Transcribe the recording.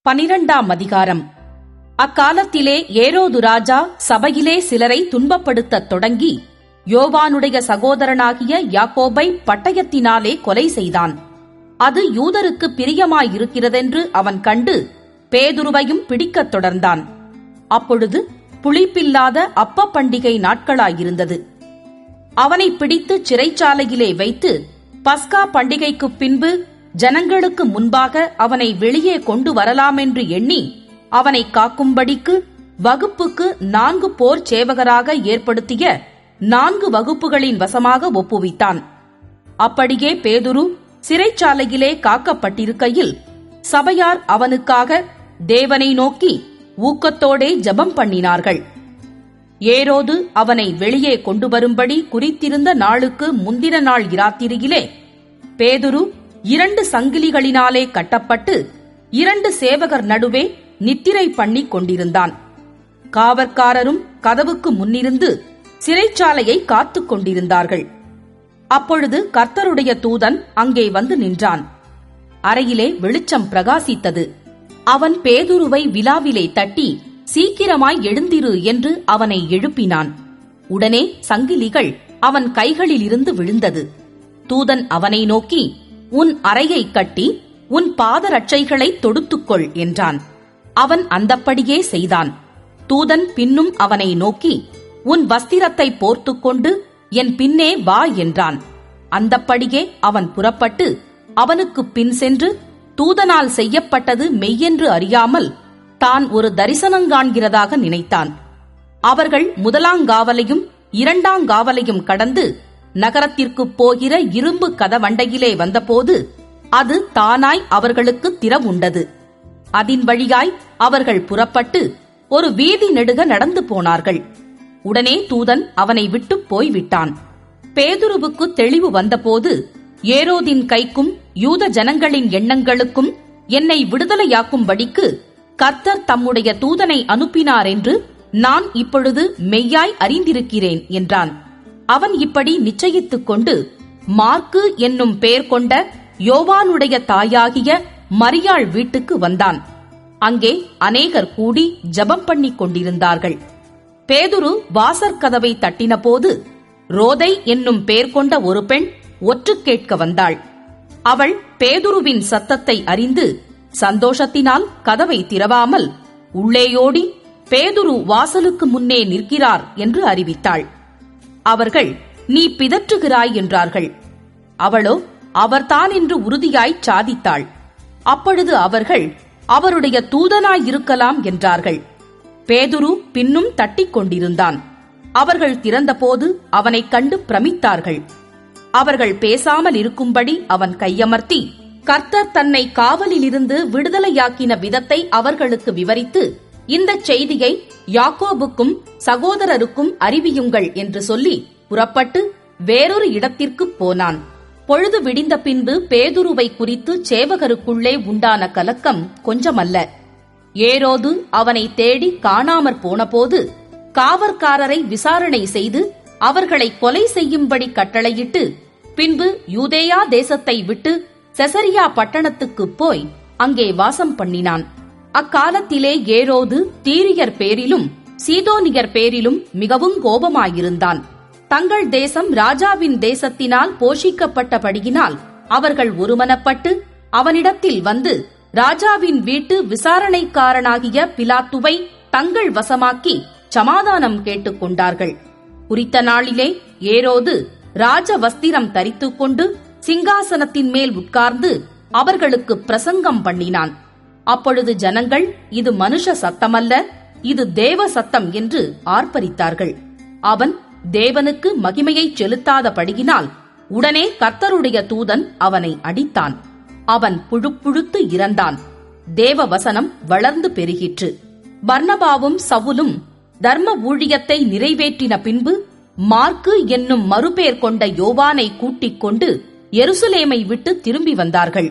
12ஆம் அதிகாரம். அக்காலத்திலே ஏரோது ராஜா சபையிலே சிலரை துன்பப்படுத்தத் தொடங்கி யோவானுடைய சகோதரனாகிய யாக்கோபை பட்டயத்தினாலே கொலை செய்தான். அது யூதருக்கு பிரியமாயிருக்கிறதென்று அவன் கண்டு பேதுருவையும் பிடிக்கத் தொடர்ந்தான். அப்பொழுது புளிப்பில்லாத அப்ப பண்டிகை நாட்களாயிருந்தது. அவனை பிடித்து சிறைச்சாலையிலே வைத்து பஸ்கா பண்டிகைக்குப் பின்பு ஜனங்களுக்கு முன்பாக அவனை வெளியே கொண்டு வரலாமென்று எண்ணி அவனை காக்கும்படிக்கு வகுப்புக்கு 4 போர் சேவகராக ஏற்படுத்திய 4 வகுப்புகளின் வசமாக ஒப்புவித்தான். அப்படியே பேதுரு சிறைச்சாலையிலே காக்கப்பட்டிருக்கையில் சபையார் அவனுக்காக தேவனை நோக்கி ஊக்கத்தோடே ஜெபம் பண்ணினார்கள். ஏரோது அவனை வெளியே கொண்டு வரும்படி குறித்திருந்த நாளுக்கு முந்தின நாள் இராத்திரியிலே பேதுரு 2 சங்கிலிகளினாலே கட்டப்பட்டு 2 சேவகர் நடுவே நித்திரை பண்ணி கொண்டிருந்தான். காவற்காரரும் கதவுக்கு முன்னிருந்து சிறைச்சாலையை காத்துக் கொண்டிருந்தார்கள். அப்பொழுது கர்த்தருடைய தூதன் அங்கே வந்து நின்றான். அறையிலே வெளிச்சம் பிரகாசித்தது. அவன் பேதுருவை விலாவிலே தட்டி, சீக்கிரமாய் எழுந்திரு என்று அவனை எழுப்பினான். உடனே சங்கிலிகள் அவன் கைகளிலிருந்து விழுந்தது. தூதன் அவனை நோக்கி, உன் அறையை கட்டி உன் பாதரட்சைகளை தொடுத்துக்கொள் என்றான். அவன் அந்தப்படியே செய்தான். தூதன் பின்னும் அவனை நோக்கி, உன் வஸ்திரத்தை போர்த்துக்கொண்டு என் பின்னே வா என்றான். அந்தப்படியே அவன் புறப்பட்டு அவனுக்கு பின் சென்று தூதனால் செய்யப்பட்டது மெய்யென்று அறியாமல் தான் ஒரு தரிசனங்காண்கிறதாக நினைத்தான். அவர்கள் 1ஆங்காவலையும் 2ஆங்காவலையும் கடந்து நகரத்திற்குப் போகிற இரும்பு கதவண்டையிலே வந்தபோது அது தானாய் அவர்களுக்கு திறவுண்டது. அதின் வழியாய் அவர்கள் புறப்பட்டு ஒரு வீதி நெடுக நடந்து போனார்கள். உடனே தூதன் அவனை விட்டு போய்விட்டான். பேதுருவுக்கு தெளிவு வந்தபோது, ஏரோதின் கைக்கும் யூத ஜனங்களின் எண்ணங்களுக்கும் என்னை விடுதலையாக்கும்படிக்கு கர்த்தர் தம்முடைய தூதனை அனுப்பினார் என்று நான் இப்பொழுது மெய்யாய் அறிந்திருக்கிறேன் என்றான். அவன் இப்படி நிச்சயித்துக் கொண்டு மார்க்கு என்னும் பெயர் கொண்ட யோவானுடைய தாயாகிய மரியாள் வீட்டுக்கு வந்தான். அங்கே அநேகர் கூடி ஜெபம் பண்ணிக் கொண்டிருந்தார்கள். பேதுரு வாசற்கதவை தட்டினபோது ரோதை என்னும் பெயர் கொண்ட ஒரு பெண் ஒற்று கேட்க வந்தாள். அவள் பேதுருவின் சத்தத்தை அறிந்து சந்தோஷத்தினால் கதவை திறவாமல் உள்ளேயோடி பேதுரு வாசலுக்கு முன்னே நிற்கிறார் என்று அறிவித்தாள். அவர்கள், நீ பிதற்றுகிறாய் என்றார்கள். அவளோ அவர்தான் என்று உறுதியாய் சாதித்தாள். அப்பொழுது அவர்கள், அவருடைய தூதனாயிருக்கலாம் என்றார்கள். பேதுரு பின்னும் தட்டிக் கொண்டிருந்தான். அவர்கள் திறந்தபோது அவனைக் கண்டு பிரமித்தார்கள். அவர்கள் பேசாமல் இருக்கும்படி அவன் கையமர்த்தி கர்த்தர் தன்னை காவலிலிருந்து விடுதலையாக்கின விதத்தை அவர்களுக்கு விவரித்து, இந்தச் செய்தியை யாக்கோபுக்கும் சகோதரருக்கும் அறிவியுங்கள் என்று சொல்லி புறப்பட்டு வேறொரு இடத்திற்குப் போனான். பொழுது விடிந்த பின்பு பேதுருவை குறித்து சேவகருக்குள்ளே உண்டான கலக்கம் கொஞ்சமல்ல. ஏரோது அவனை தேடி காணாமற் போனபோது காவற்காரரை விசாரணை செய்து அவர்களை கொலை செய்யும்படி கட்டளையிட்டு பின்பு யூதேயா தேசத்தை விட்டு செசரியா பட்டணத்துக்குப் போய் அங்கே வாசம் பண்ணினான். அக்காலத்திலே ஏரோது தீரியர் பேரிலும் சீதோனியர் பேரிலும் மிகவும் கோபமாயிருந்தான். தங்கள் தேசம் ராஜாவின் தேசத்தினால் போஷிக்கப்பட்டபடியினால் அவர்கள் ஒருமனப்பட்டு அவனிடத்தில் வந்து ராஜாவின் வீட்டு விசாரணைக்காரனாகிய பிலாத்துவை தங்கள் வசமாக்கி சமாதானம் கேட்டுக் கொண்டார்கள். குறித்த நாளிலே ஏரோது ராஜ வஸ்திரம் தரித்துக் கொண்டு சிங்காசனத்தின் மேல் உட்கார்ந்து அவர்களுக்கு பிரசங்கம் பண்ணினான். அப்பொழுது ஜனங்கள், இது மனுஷ சத்தமல்ல, இது தேவ சத்தம் என்று ஆர்ப்பரித்தார்கள். அவன் தேவனுக்கு மகிமையைச் செலுத்தாதபடியினால் உடனே கர்த்தருடைய தூதன் அவனை அடித்தான். அவன் புழுப்புழுத்து இறந்தான். தேவ வசனம் வளர்ந்து பெருகிற்று. பர்னபாவும் சவுலும் தர்ம ஊழியத்தை நிறைவேற்றின பின்பு மார்க்கு என்னும் மறுபேர் கொண்ட யோவானை கூட்டிக் கொண்டு எருசலேமை விட்டு திரும்பி வந்தார்கள்.